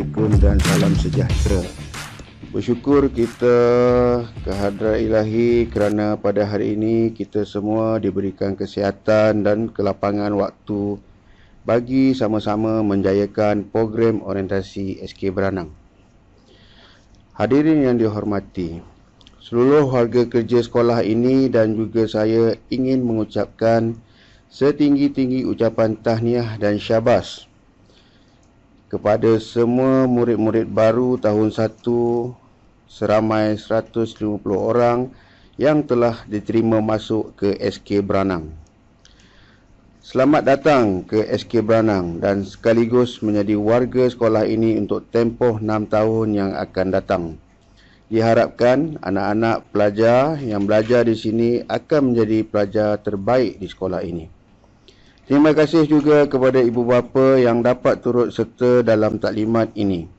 Assalamualaikum dan salam sejahtera. Bersyukur kita kehadrat ilahi kerana pada hari ini kita semua diberikan kesihatan dan kelapangan waktu bagi sama-sama menjayakan program orientasi SK Beranang. Hadirin yang dihormati, seluruh warga kerja sekolah ini dan juga saya ingin mengucapkan setinggi-tinggi ucapan tahniah dan syabas kepada semua murid-murid baru tahun 1 seramai 150 orang yang telah diterima masuk ke SK Beranang. Selamat datang ke SK Beranang dan sekaligus menjadi warga sekolah ini untuk tempoh 6 tahun yang akan datang. Diharapkan anak-anak pelajar yang belajar di sini akan menjadi pelajar terbaik di sekolah ini. Terima kasih juga kepada ibu bapa yang dapat turut serta dalam taklimat ini.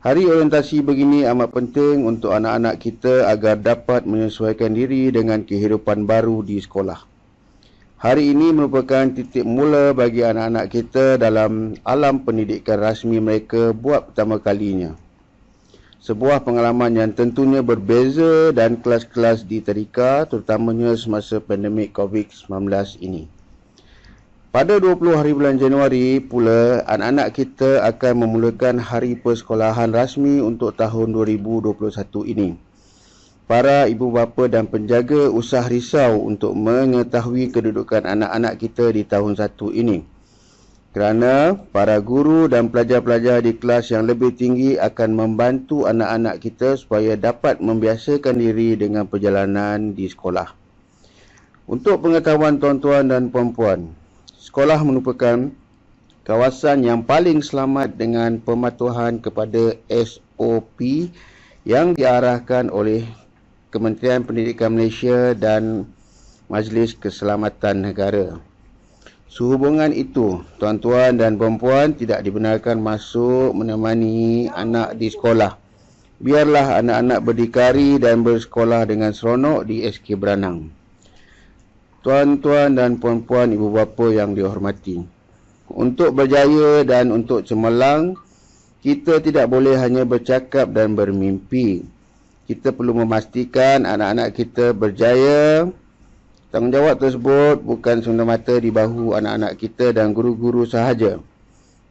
Hari orientasi begini amat penting untuk anak-anak kita agar dapat menyesuaikan diri dengan kehidupan baru di sekolah. Hari ini merupakan titik mula bagi anak-anak kita dalam alam pendidikan rasmi mereka buat pertama kalinya. Sebuah pengalaman yang tentunya berbeza dan kelas-kelas di tadika, terutamanya semasa pandemik COVID-19 ini. Pada 20 hari bulan Januari pula, anak-anak kita akan memulakan hari persekolahan rasmi untuk tahun 2021 ini. Para ibu bapa dan penjaga usah risau untuk mengetahui kedudukan anak-anak kita di tahun 1 ini. Kerana para guru dan pelajar-pelajar di kelas yang lebih tinggi akan membantu anak-anak kita supaya dapat membiasakan diri dengan perjalanan di sekolah. Untuk pengetahuan tuan-tuan dan puan-puan, sekolah merupakan kawasan yang paling selamat dengan pematuhan kepada SOP yang diarahkan oleh Kementerian Pendidikan Malaysia dan Majlis Keselamatan Negara. Sehubungan itu, tuan-tuan dan puan-puan tidak dibenarkan masuk menemani anak di sekolah. Biarlah anak-anak berdikari dan bersekolah dengan seronok di SK Beranang. Tuan-tuan dan puan-puan ibu bapa yang dihormati, untuk berjaya dan untuk cemerlang, kita tidak boleh hanya bercakap dan bermimpi. Kita perlu memastikan anak-anak kita berjaya. Tanggungjawab tersebut bukan semata-mata di bahu anak-anak kita dan guru-guru sahaja.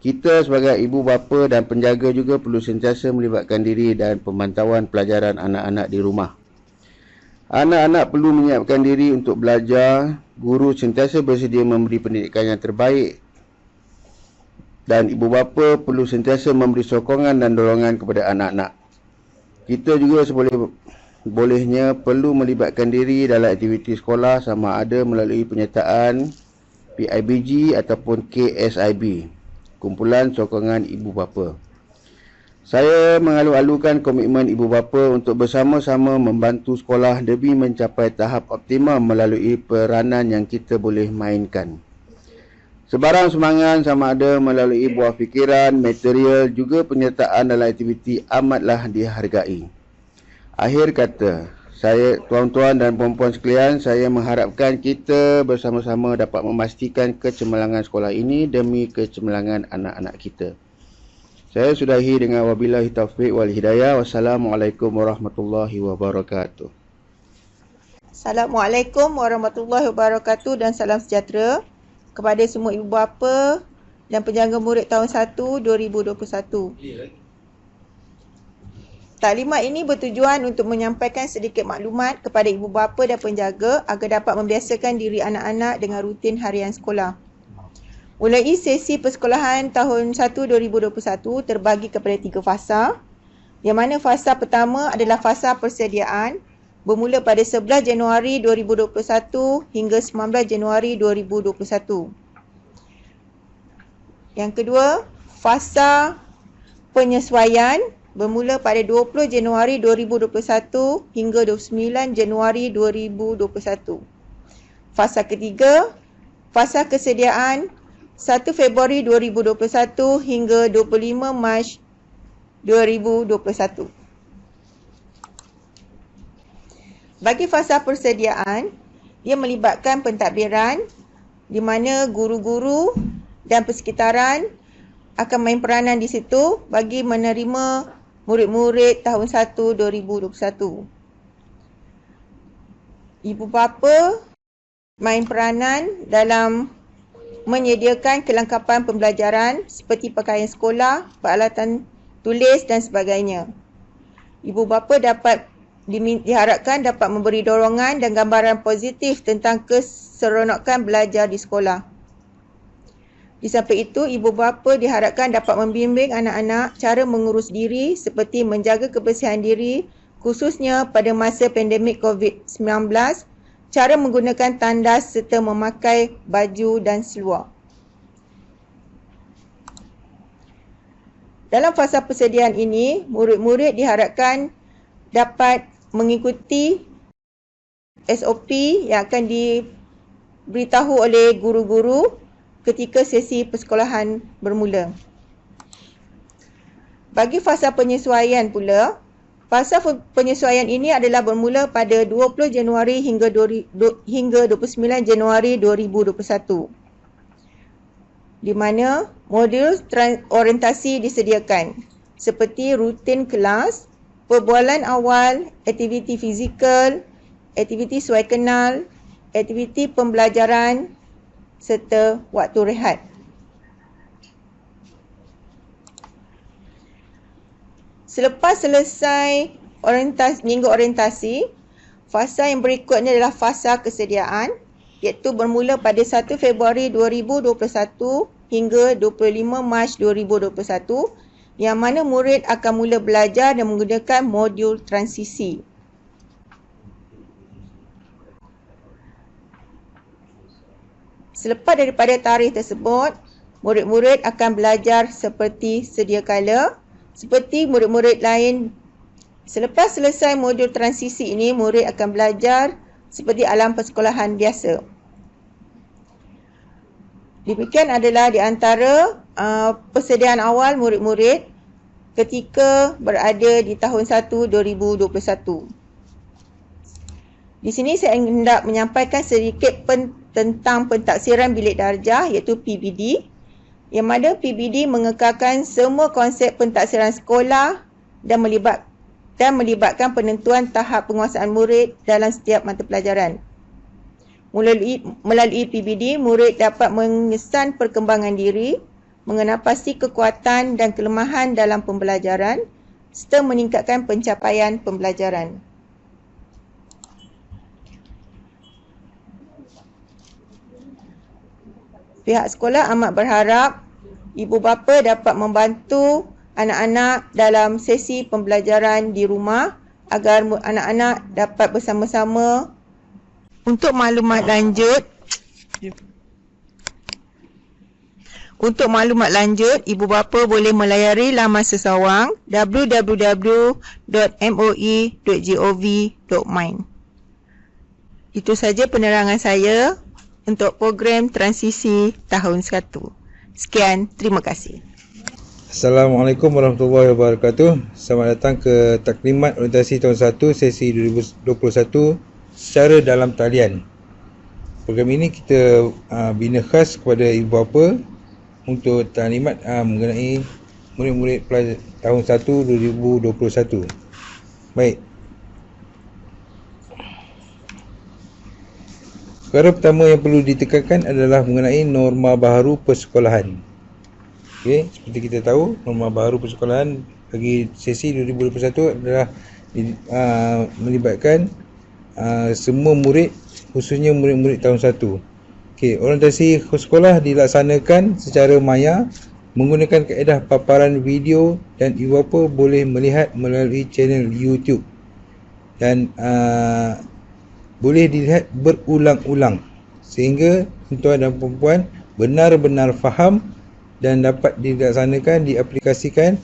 Kita sebagai ibu bapa dan penjaga juga perlu sentiasa melibatkan diri dan pemantauan pelajaran anak-anak di rumah. Anak-anak perlu menyiapkan diri untuk belajar, guru sentiasa bersedia memberi pendidikan yang terbaik dan ibu bapa perlu sentiasa memberi sokongan dan dorongan kepada anak-anak. Kita juga bolehnya perlu melibatkan diri dalam aktiviti sekolah sama ada melalui penyertaan PIBG ataupun KSIB, Kumpulan Sokongan Ibu Bapa. Saya mengalu-alukan komitmen ibu bapa untuk bersama-sama membantu sekolah demi mencapai tahap optimum melalui peranan yang kita boleh mainkan. Sebarang sumbangan sama ada melalui buah fikiran, material juga penyertaan dalam aktiviti amatlah dihargai. Akhir kata, saya, tuan-tuan dan puan-puan sekalian, saya mengharapkan kita bersama-sama dapat memastikan kecemerlangan sekolah ini demi kecemerlangan anak-anak kita. Saya sudahi dengan wabillahi taufiq wal hidayah. Wassalamualaikum warahmatullahi wabarakatuh. Assalamualaikum warahmatullahi wabarakatuh dan salam sejahtera kepada semua ibu bapa dan penjaga murid tahun 1 2021. Taklimat ini bertujuan untuk menyampaikan sedikit maklumat kepada ibu bapa dan penjaga agar dapat membiasakan diri anak-anak dengan rutin harian sekolah. Mulai sesi persekolahan tahun 1 2021 terbagi kepada 3 fasa, yang mana fasa pertama adalah fasa persediaan bermula pada 11 Januari 2021 hingga 19 Januari 2021. Yang kedua, fasa penyesuaian bermula pada 20 Januari 2021 hingga 29 Januari 2021. Fasa ketiga, fasa kesediaan 1 Februari 2021 hingga 25 Mac 2021. Bagi fasa persediaan, ia melibatkan pentadbiran di mana guru-guru dan persekitaran akan main peranan di situ bagi menerima murid-murid tahun 1 2021. Ibu bapa main peranan dalam menyediakan kelengkapan pembelajaran seperti pakaian sekolah, peralatan tulis dan sebagainya. Ibu bapa diharapkan dapat memberi dorongan dan gambaran positif tentang keseronokan belajar di sekolah. Di samping itu, ibu bapa diharapkan dapat membimbing anak-anak cara mengurus diri seperti menjaga kebersihan diri, khususnya pada masa pandemik COVID-19, cara menggunakan tandas serta memakai baju dan seluar. Dalam fasa persediaan ini, murid-murid diharapkan dapat mengikuti SOP yang akan diberitahu oleh guru-guru ketika sesi persekolahan bermula. Bagi fasa penyesuaian pula, fasa penyesuaian ini adalah bermula pada 20 Januari hingga 29 Januari 2021. Di mana modul orientasi disediakan seperti rutin kelas, perbualan awal, aktiviti fizikal, aktiviti suai kenal, aktiviti pembelajaran serta waktu rehat. Selepas selesai minggu orientasi, fasa yang berikutnya adalah fasa kesediaan, iaitu bermula pada 1 Februari 2021 hingga 25 Mac 2021, yang mana murid akan mula belajar dan menggunakan modul transisi. Selepas daripada tarikh tersebut, murid-murid akan belajar seperti sedia kala, seperti murid-murid lain. Selepas selesai modul transisi ini, murid akan belajar seperti alam persekolahan biasa. Demikian adalah di antara persediaan awal murid-murid ketika berada di tahun 1 2021. Di sini saya hendak menyampaikan sedikit tentang pentaksiran bilik darjah, iaitu PBD, yang mana PBD mengekalkan semua konsep pentaksiran sekolah dan melibatkan penentuan tahap penguasaan murid dalam setiap mata pelajaran. Melalui PBD, murid dapat mengesan perkembangan diri, mengenal pasti kekuatan dan kelemahan dalam pembelajaran serta meningkatkan pencapaian pembelajaran. Pihak sekolah amat berharap ibu bapa dapat membantu anak-anak dalam sesi pembelajaran di rumah agar anak-anak dapat bersama-sama. Untuk maklumat lanjut, ibu bapa boleh melayari laman sesawang www.moi.gov.my. Itu saja penerangan saya untuk program transisi tahun 1. Sekian, terima kasih. Assalamualaikum warahmatullahi wabarakatuh. Selamat datang ke taklimat orientasi tahun 1 sesi 2021 secara dalam talian. Program ini kita bina khas kepada ibu bapa untuk taklimat mengenai murid-murid tahun 1 2021. Baik. Perkara pertama yang perlu ditekankan adalah mengenai norma baharu persekolahan. Okey, seperti kita tahu, norma baharu persekolahan bagi sesi 2021 adalah melibatkan semua murid, khususnya murid-murid tahun 1. Okey, orientasi sekolah dilaksanakan secara maya menggunakan kaedah paparan video dan ibu bapa boleh melihat melalui channel YouTube dan boleh dilihat berulang-ulang sehingga tuan dan puan benar-benar faham dan dapat dilaksanakan, diaplikasikan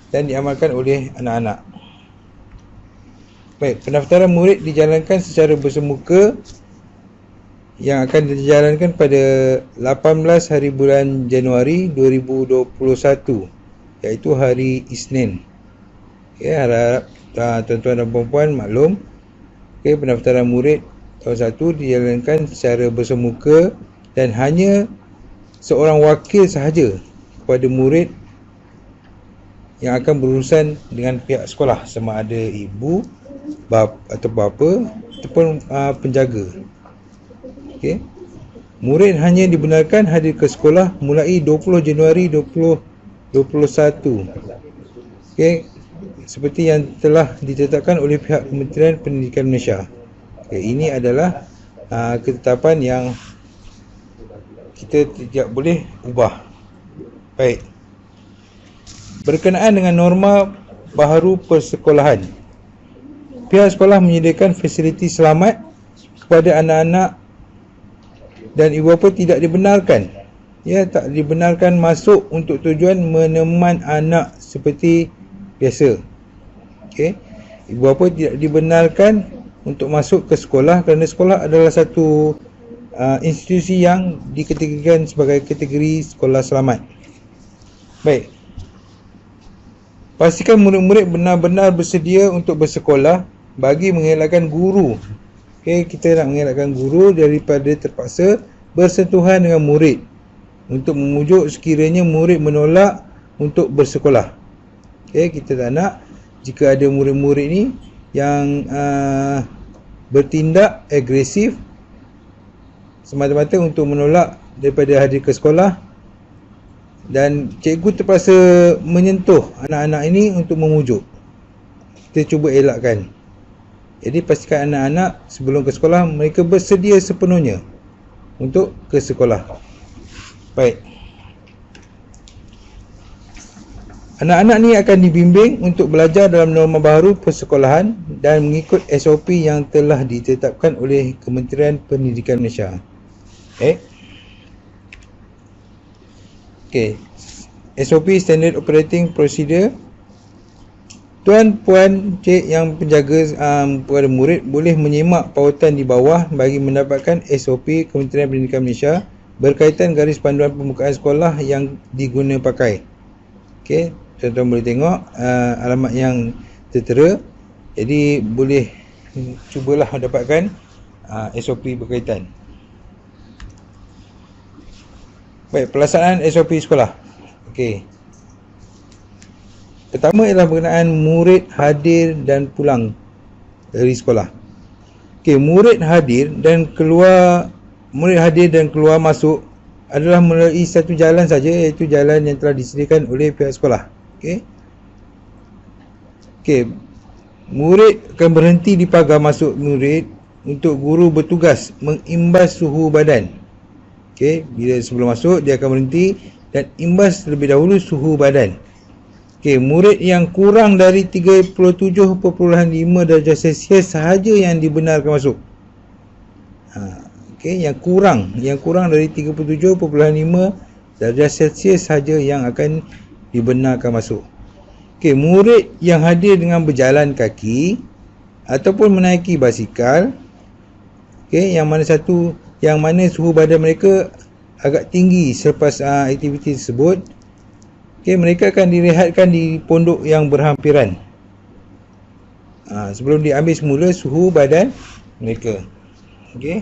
dan diamalkan oleh anak-anak. Baik, pendaftaran murid dijalankan secara bersemuka yang akan dijalankan pada 18 hari bulan Januari 2021, iaitu hari Isnin. Okay, harap tuan-tuan dan puan-puan maklum, okay, pendaftaran murid tahun 1 dijalankan secara bersemuka dan hanya seorang wakil sahaja kepada murid yang akan berurusan dengan pihak sekolah, sama ada ibu, atau bapa ataupun penjaga. Okey. Murid hanya dibenarkan hadir ke sekolah mulai 20 Januari 2021. Okey. Seperti yang telah ditetapkan oleh pihak Kementerian Pendidikan Malaysia. Okey, ini adalah ketetapan yang kita tidak boleh ubah. Baik. Berkenaan dengan norma baharu persekolahan, pihak sekolah menyediakan fasiliti selamat kepada anak-anak dan ibu bapa tidak dibenarkan tak dibenarkan masuk untuk tujuan meneman anak seperti biasa. Okey, ibu bapa tidak dibenarkan untuk masuk ke sekolah kerana sekolah adalah satu institusi yang dikategorikan sebagai kategori sekolah selamat. Baik. Pastikan murid-murid benar-benar bersedia untuk bersekolah bagi mengelakkan guru. Okey, kita nak mengelakkan guru daripada terpaksa bersentuhan dengan murid untuk memujuk sekiranya murid menolak untuk bersekolah. Okey, kita tak nak jika ada murid-murid ni yang bertindak agresif semata-mata untuk menolak daripada hadir ke sekolah, dan cikgu terpaksa menyentuh anak-anak ini untuk memujuk. Kita cuba elakkan. Jadi pastikan anak-anak sebelum ke sekolah mereka bersedia sepenuhnya untuk ke sekolah. Baik. Anak-anak ni akan dibimbing untuk belajar dalam norma baharu persekolahan dan mengikut SOP yang telah ditetapkan oleh Kementerian Pendidikan Malaysia. Okey. SOP Standard Operating Procedure. Tuan, puan, cik yang penjaga kepada murid boleh menyimak pautan di bawah bagi mendapatkan SOP Kementerian Pendidikan Malaysia berkaitan garis panduan pembukaan sekolah yang diguna pakai. Okey, tuan-tuan boleh tengok alamat yang tertera. Jadi boleh cubalah dapatkan SOP berkaitan. Baik, pelaksanaan SOP sekolah. Okey. Pertama ialah berkenaan murid hadir dan pulang dari sekolah. Okey, murid hadir dan keluar masuk adalah melalui satu jalan saja, iaitu jalan yang telah disediakan oleh pihak sekolah. Okey. Okey. Murid akan berhenti di pagar masuk murid untuk guru bertugas mengimbas suhu badan. Okey, bila sebelum masuk dia akan berhenti dan imbas terlebih dahulu suhu badan. Okey, murid yang kurang dari 37.5 darjah Celsius sahaja yang dibenarkan masuk. Okey, yang kurang dari 37.5 darjah Celsius sahaja yang akan dibenarkan masuk. Okey, murid yang hadir dengan berjalan kaki ataupun menaiki basikal, okey, yang mana suhu badan mereka agak tinggi selepas aktiviti tersebut, okey, mereka akan direhatkan di pondok yang berhampiran sebelum diambil semula suhu badan mereka. Okey.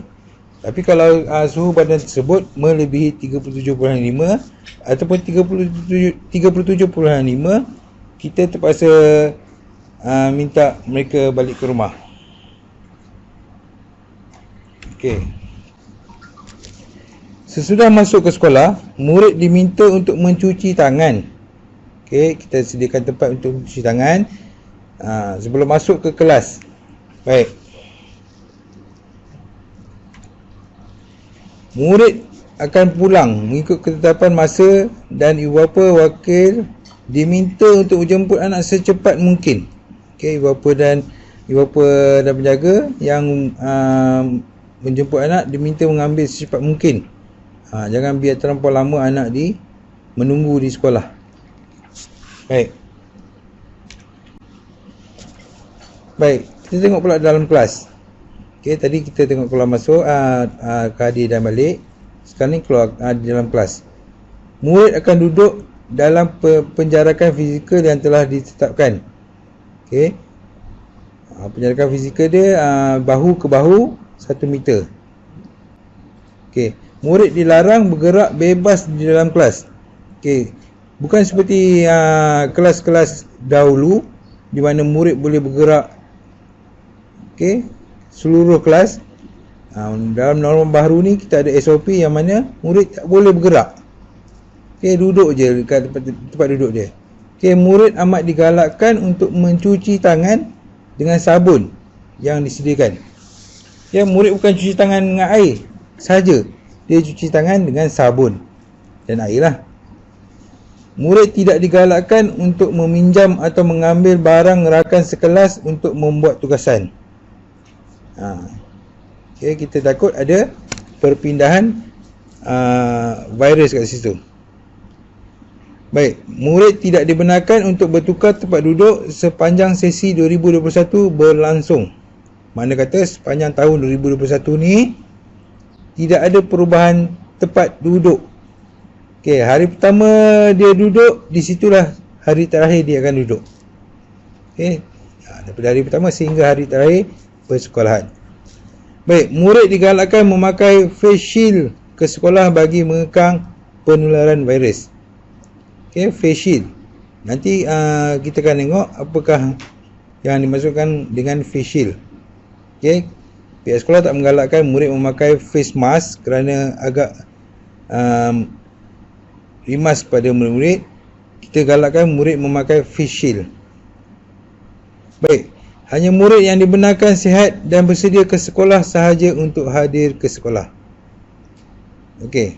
Tapi kalau suhu badan tersebut melebihi 37.5 ataupun 37.5, kita terpaksa minta mereka balik ke rumah. Okey. Sesudah masuk ke sekolah, murid diminta untuk mencuci tangan. Okey, kita sediakan tempat untuk mencuci tangan sebelum masuk ke kelas. Baik. Murid akan pulang mengikut ketetapan masa dan ibu bapa wakil diminta untuk menjemput anak secepat mungkin. Okey, ibu bapa dan penjaga yang menjemput anak diminta mengambil secepat mungkin. Jangan biar terlampau lama anak menunggu di sekolah. Baik. Kita tengok pula dalam kelas. Okey, tadi kita tengok keluar masuk, hadir dan balik. Sekarang ni keluar di dalam kelas. Murid akan duduk dalam penjarakan fizikal yang telah ditetapkan. Okey. Penjarakan fizikal dia bahu ke bahu 1 meter. Okey. Murid dilarang bergerak bebas di dalam kelas. Okey. Bukan seperti kelas-kelas dahulu di mana murid boleh bergerak, okey, seluruh kelas. Dalam norma baru ni kita ada SOP yang mana murid tak boleh bergerak. Okey, duduk je dekat tempat duduk dia. Okey, murid amat digalakkan untuk mencuci tangan dengan sabun yang disediakan. Ya, murid bukan cuci tangan dengan air saja. Dia cuci tangan dengan sabun dan air lah. Murid tidak digalakkan untuk meminjam atau mengambil barang rakan sekelas untuk membuat tugasan. Okay, kita takut ada perpindahan virus kat situ. Baik, murid tidak dibenarkan untuk bertukar tempat duduk sepanjang sesi 2021 berlangsung. Mana kata sepanjang tahun 2021 ni tidak ada perubahan tempat duduk. Okey, hari pertama dia duduk, di situlah hari terakhir dia akan duduk. Okey, daripada hari pertama sehingga hari terakhir persekolahan. Baik, murid digalakkan memakai face shield ke sekolah bagi mengekang penularan virus. Okey, face shield. Nanti kita akan tengok apakah yang dimaksudkan dengan face shield. Okey, pihak sekolah tak menggalakkan murid memakai face mask kerana agak rimas pada murid-murid. Kita galakkan murid memakai face shield. Baik, hanya murid yang dibenarkan sihat dan bersedia ke sekolah sahaja untuk hadir ke sekolah. Okey.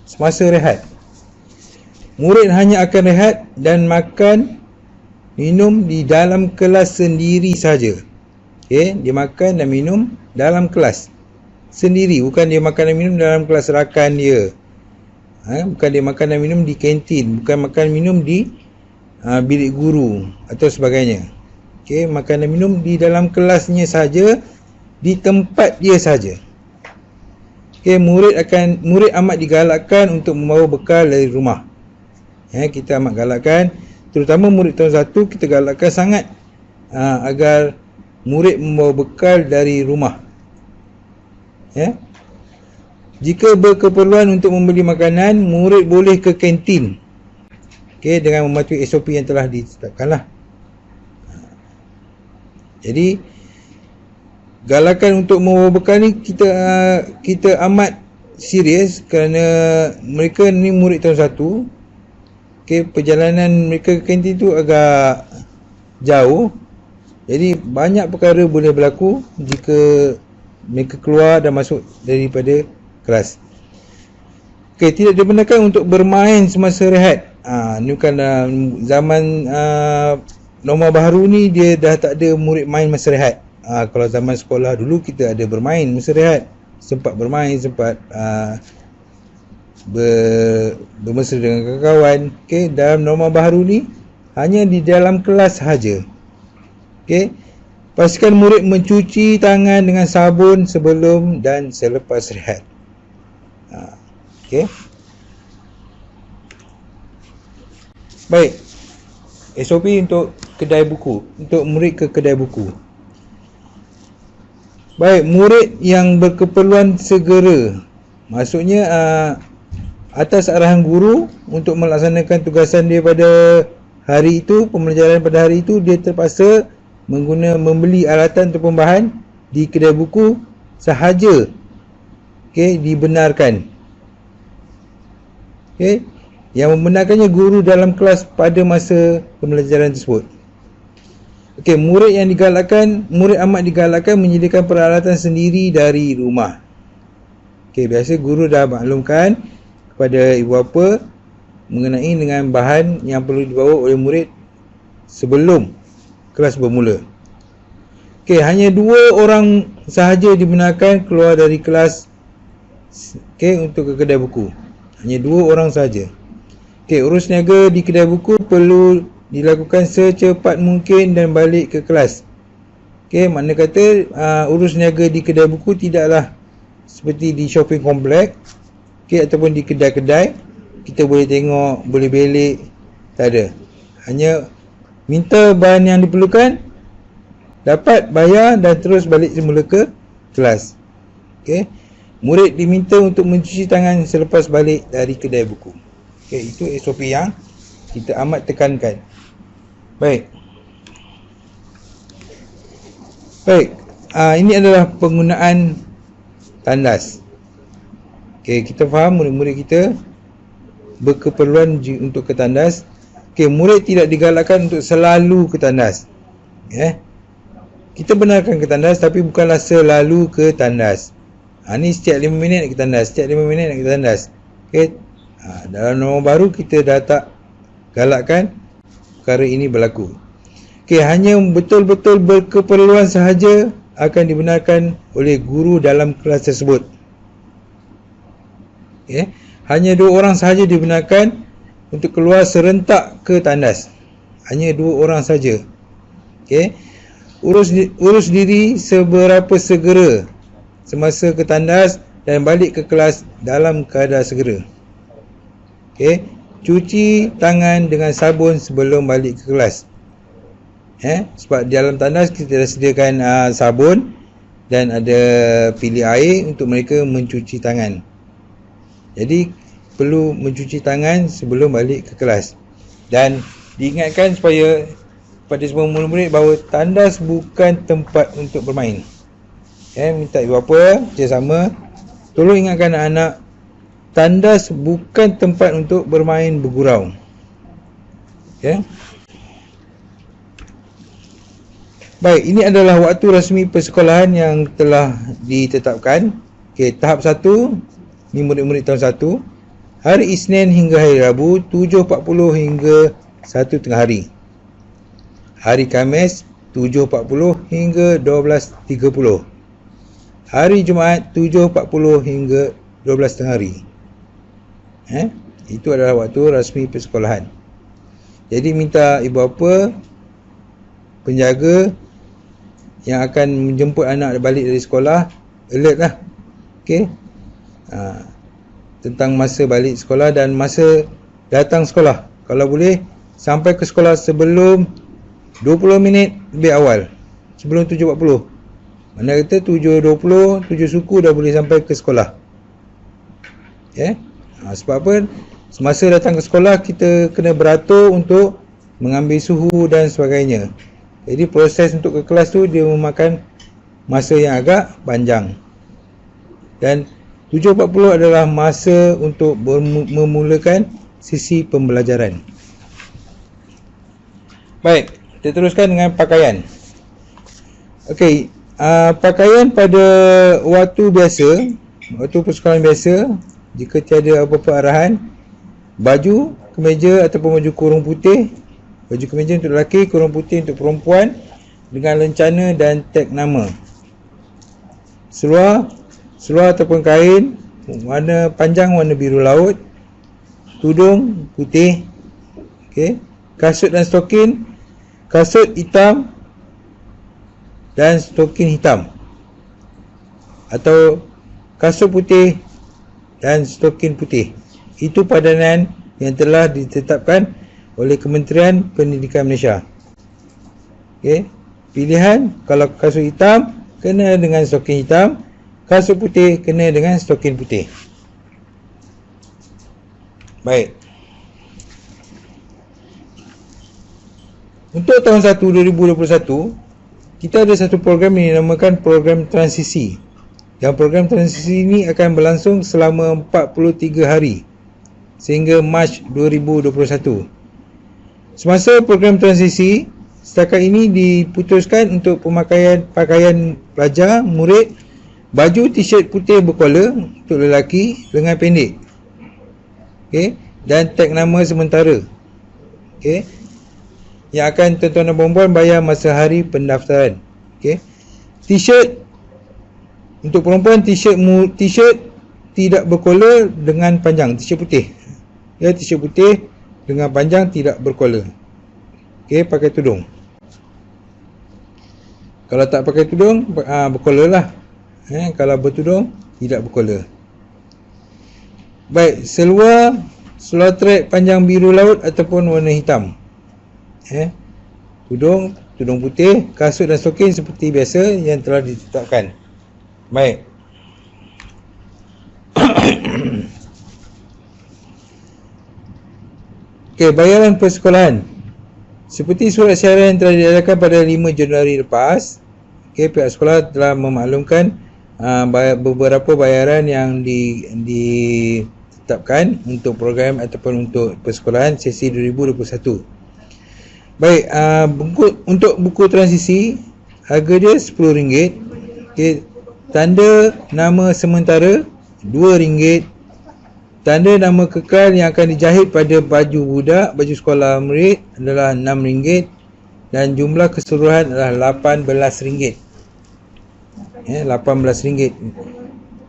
Semasa rehat, murid hanya akan rehat dan makan minum di dalam kelas sendiri saja. Okey, dia makan dan minum dalam kelas sendiri, bukan dia makan dan minum dalam kelas rakan dia. Bukan dia makan dan minum di kantin, bukan makan minum di bilik guru atau sebagainya. Okey, makan dan minum di dalam kelasnya saja, di tempat dia saja. Okey, murid amat digalakkan untuk membawa bekal dari rumah. Kita amat galakkan, terutama murid tahun 1, kita galakkan sangat agar murid membawa bekal dari rumah. Jika berkeperluan untuk membeli makanan, murid boleh ke kantin. Okey, dengan mematuhi SOP yang telah ditetapkanlah. Jadi galakan untuk membawa bekal ni kita amat serius kerana mereka ni murid tahun 1. Okey, perjalanan mereka ke kantin tu agak jauh. Jadi banyak perkara boleh berlaku jika mereka keluar dan masuk daripada kelas. Okey, tidak dibenarkan untuk bermain semasa rehat. Ni bukan zaman norma baru ni, dia dah tak ada murid main masa rehat. Kalau zaman sekolah dulu kita ada bermain masa rehat. Sempat bermain, sempat bermesra dengan kawan-kawan. Okey, dalam norma baru ni hanya di dalam kelas sahaja. Okey, pastikan murid mencuci tangan dengan sabun sebelum dan selepas rehat. Okey. Baik. SOP untuk kedai buku, untuk murid ke kedai buku. Baik, murid yang berkeperluan segera, maksudnya atas arahan guru untuk melaksanakan tugasan dia pada hari itu, pembelajaran pada hari itu, dia terpaksa membeli alatan ataupun bahan di kedai buku sahaja. Okey, dibenarkan. Okey, yang membenarkannya guru dalam kelas pada masa pembelajaran tersebut. Okey, murid amat digalakkan menyediakan peralatan sendiri dari rumah. Okey, biasa guru dah maklumkan kepada ibu bapa mengenai dengan bahan yang perlu dibawa oleh murid sebelum kelas bermula. Okey, hanya 2 orang sahaja dibenarkan keluar dari kelas, okey, untuk ke kedai buku. Hanya 2 orang sahaja. Okey, urus niaga di kedai buku perlu dilakukan secepat mungkin dan balik ke kelas. Okey, makna kata urus niaga di kedai buku tidaklah seperti di shopping komplek, okey, ataupun di kedai-kedai kita boleh tengok, boleh belik, tak ada. Hanya minta bahan yang diperlukan, dapat, bayar dan terus balik semula ke kelas. Okey, Murid diminta untuk mencuci tangan selepas balik dari kedai buku. Okey, itu SOP yang kita amat tekankan. Baik. Ini adalah penggunaan tandas. Okey, kita faham murid-murid kita berkeperluan untuk ke tandas. Okey, murid tidak digalakkan untuk selalu ke tandas. Kita benarkan ke tandas tapi bukanlah selalu ke tandas. Ni setiap 5 minit nak ke tandas, setiap 5 minit nak ke tandas. Okey. Dalam norma baru kita dah tak galakkan perkara ini berlaku. Okey, hanya betul-betul berkeperluan sahaja akan dibenarkan oleh guru dalam kelas tersebut. Okey, hanya 2 orang sahaja dibenarkan untuk keluar serentak ke tandas. Hanya 2 orang saja. Okey. Urus diri seberapa segera semasa ke tandas dan balik ke kelas dalam keadaan segera. Okey, cuci tangan dengan sabun sebelum balik ke kelas. Sebab di dalam tandas kita dah sediakan sabun dan ada pilih air untuk mereka mencuci tangan. Jadi perlu mencuci tangan sebelum balik ke kelas. Dan diingatkan supaya pada semua murid-murid bahawa tandas bukan tempat untuk bermain. Minta ibu bapa kerjasama, tolong ingatkan anak-anak, tandas bukan tempat untuk bermain bergurau. Baik, ini adalah waktu rasmi persekolahan yang telah ditetapkan. Tahap 1, ni murid-murid tahun 1, hari Isnin hingga hari Rabu 7.40 hingga 1 tengah hari. Hari Khamis 7.40 hingga 12.30. Hari Jumaat 7.40 hingga 12 tengah hari. Itu adalah waktu rasmi persekolahan. Jadi minta ibu bapa, penjaga yang akan menjemput anak balik dari sekolah, alert lah. Okey. Tentang masa balik sekolah dan masa datang sekolah. Kalau boleh sampai ke sekolah sebelum 20 minit lebih awal. Sebelum 7.40. Mana kata 7.20, 7 suku dah boleh sampai ke sekolah. Sebab apa? Semasa datang ke sekolah kita kena beratur untuk mengambil suhu dan sebagainya. Jadi proses untuk ke kelas tu dia memakan masa yang agak panjang. Dan 7.40 adalah masa untuk memulakan sesi pembelajaran. Baik, kita teruskan dengan pakaian. Okey, pakaian pada waktu biasa, waktu persekolahan biasa, jika tiada apa-apa arahan, baju kemeja ataupun baju kurung putih, baju kemeja untuk lelaki, kurung putih untuk perempuan dengan lencana dan tag nama. Seluar ataupun kain warna panjang warna biru laut, tudung putih, kasut dan stokin, kasut hitam dan stokin hitam, atau kasut putih dan stokin putih. Itu padanan yang telah ditetapkan oleh Kementerian Pendidikan Malaysia. Pilihan, kalau kasut hitam kena dengan stokin hitam, kasut putih kena dengan stokin putih. Baik. Untuk tahun 1 2021, kita ada satu program yang dinamakan program transisi. Dan program transisi ini akan berlangsung selama 43 hari sehingga Mac 2021. Semasa program transisi, setakat ini diputuskan untuk pakaian pelajar, murid, baju t-shirt putih berkola untuk lelaki, lengan pendek. Dan tag nama sementara. Yang akan tuan-tuan dan puan-puan bayar masa hari pendaftaran. T-shirt untuk perempuan, t-shirt tidak berkola dengan panjang, t-shirt putih. T-shirt putih dengan panjang tidak berkola. Pakai tudung. Kalau tak pakai tudung, berkola lah. Kalau bertudung, tidak berkola. Baik, seluar track panjang biru laut ataupun warna hitam. Tudung putih, kasut dan stokin seperti biasa yang telah ditetapkan. Baik. Okey, bayaran persekolahan. Seperti surat siaran yang telah diadakan pada 5 Januari lepas, okey, pihak sekolah telah memaklumkan beberapa bayaran yang ditetapkan untuk program ataupun untuk persekolahan sesi 2021. Baik, untuk buku transisi, harga dia RM10. Okay. Tanda nama sementara RM2. Tanda nama kekal yang akan dijahit pada baju budak, baju sekolah murid adalah RM6. Dan jumlah keseluruhan adalah RM18. RM18.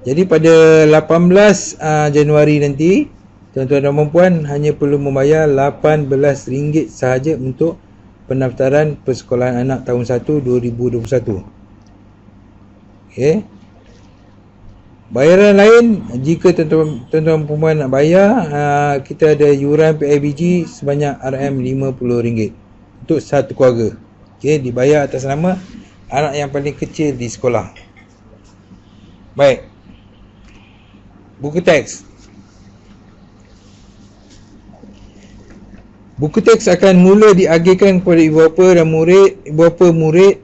Jadi pada 18 Januari nanti, tuan-tuan dan puan hanya perlu membayar RM18 sahaja untuk pendaftaran persekolahan anak tahun 1 2021. Okey. Bayaran lain, jika tuan-tuan puan nak bayar, kita ada yuran PIBG sebanyak RM50 untuk satu keluarga. Okey, dibayar atas nama anak yang paling kecil di sekolah. Baik. Buku teks. Buku teks akan mula diagihkan kepada ibu bapa dan ibu bapa murid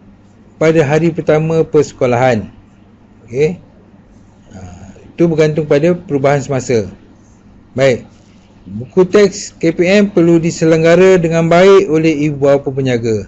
pada hari pertama persekolahan. Okey. Itu bergantung pada perubahan semasa. Baik. Buku teks KPM perlu diselenggara dengan baik oleh ibu bapa penjaga.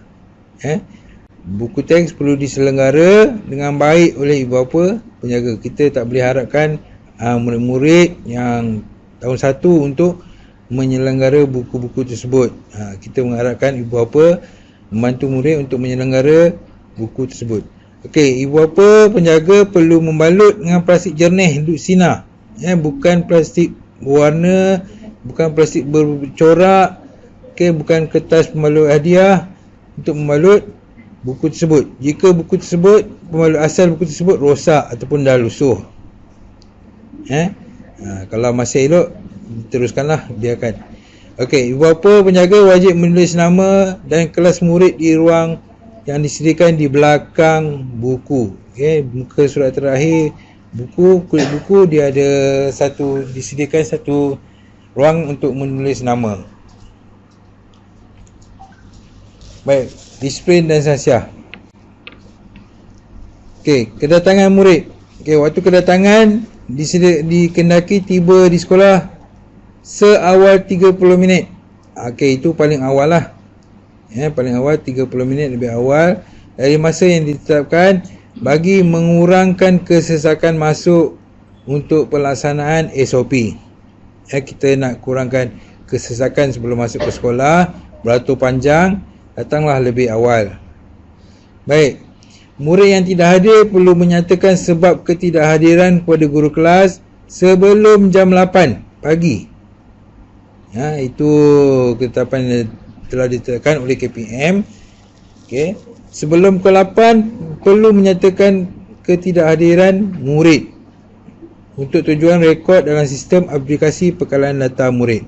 Buku teks perlu diselenggara dengan baik oleh ibu bapa penjaga. Kita tak boleh harapkan murid-murid yang tahun 1 untuk menyelenggara buku-buku tersebut. Kita mengharapkan ibu bapa membantu murid untuk menyelenggara buku tersebut. Okey, ibu bapa penjaga perlu membalut dengan plastik jernih duk sinar. Bukan plastik berwarna, bukan plastik bercorak, bukan kertas pembalut hadiah untuk membalut buku tersebut. Jika buku tersebut, pembalut asal buku tersebut rosak ataupun dah lusuh. Kalau masih elok, teruskanlah, biarkan. Okey, ibu bapa penjaga wajib menulis nama dan kelas murid di ruang yang disediakan di belakang buku. Okey, muka surat terakhir kulit buku dia ada disediakan satu ruang untuk menulis nama. Baik, disiplin dan sanksiah. Okey, kedatangan murid. Okey, waktu kedatangan dikendaki tiba di sekolah seawal 30 minit. Okey, itu paling awal lah. Paling awal 30 minit lebih awal dari masa yang ditetapkan bagi mengurangkan kesesakan masuk untuk pelaksanaan SOP. Kita nak kurangkan kesesakan sebelum masuk ke sekolah, beratur panjang, datanglah lebih awal. Baik, murid yang tidak hadir perlu menyatakan sebab ketidakhadiran kepada guru kelas sebelum jam 8 pagi. Itu ketetapan yang telah ditetapkan oleh KPM. Okey, sebelum ke 8 perlu menyatakan ketidakhadiran murid untuk tujuan rekod dalam sistem aplikasi pekalan data murid.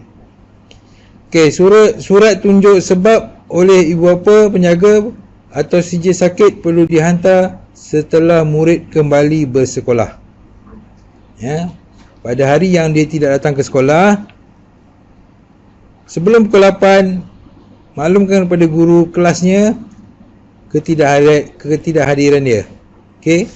Okey, surat tunjuk sebab oleh ibu bapa penjaga atau sijil sakit perlu dihantar setelah murid kembali bersekolah. Pada hari yang dia tidak datang ke sekolah, sebelum pukul 8, maklumkan kepada guru kelasnya ketidakhadiran dia. Okey.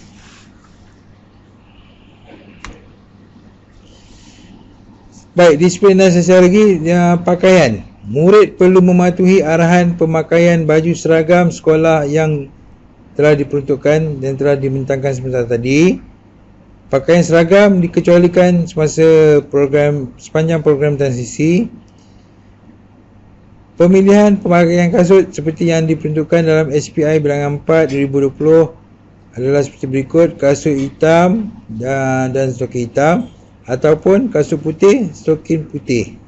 Baik, disiplin dan sosial lagi, pakaian. Murid perlu mematuhi arahan pemakaian baju seragam sekolah yang telah diperuntukkan dan telah dibentangkan sebentar tadi. Pakaian seragam dikecualikan sepanjang program transisi. Pemilihan pemakaian kasut seperti yang diperuntukkan dalam SPI bilangan 4 2020 adalah seperti berikut: kasut hitam dan stokin hitam ataupun kasut putih, stokin putih.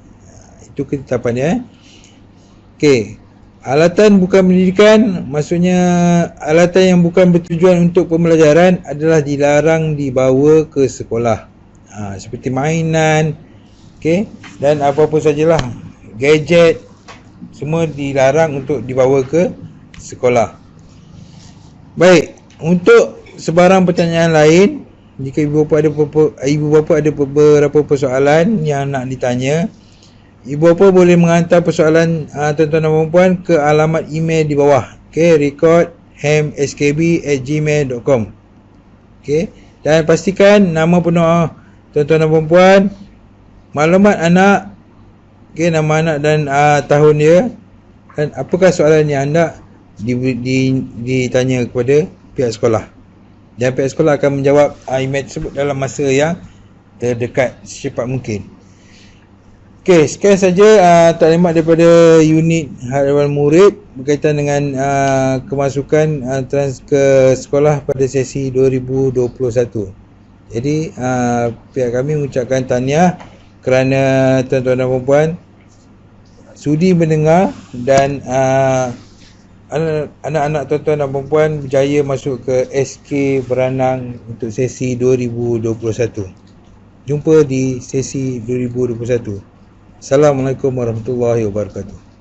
Itu ketetapannya. Okey, alatan bukan pendidikan, maksudnya alatan yang bukan bertujuan untuk pembelajaran adalah dilarang dibawa ke sekolah. Seperti mainan, okey, dan apa-apa sajalah, gadget, semua dilarang untuk dibawa ke sekolah. Baik, untuk sebarang pertanyaan lain, jika ibu bapa ada beberapa persoalan yang nak ditanya, Ibu bapa boleh menghantar persoalan tuan-tuan dan puan-puan ke alamat email di bawah. Okey, recordhamskb@gmail.com. Okey, dan pastikan nama penuh tuan-tuan dan puan-puan, maklumat anak, okey, nama anak dan tahun dia, dan apakah soalan yang anda ditanya kepada pihak sekolah. Dan pihak sekolah akan menjawab email tersebut dalam masa yang terdekat secepat mungkin. Okey, sekian saja taklimat daripada unit harapan murid berkaitan dengan kemasukan ke sekolah pada sesi 2021. Jadi pihak kami mengucapkan tahniah kerana tuan-tuan dan puan-puan sudi mendengar dan anak-anak tuan-tuan dan puan-puan berjaya masuk ke SK Beranang untuk sesi 2021. Jumpa di sesi 2021. Assalamualaikum warahmatullahi wabarakatuh.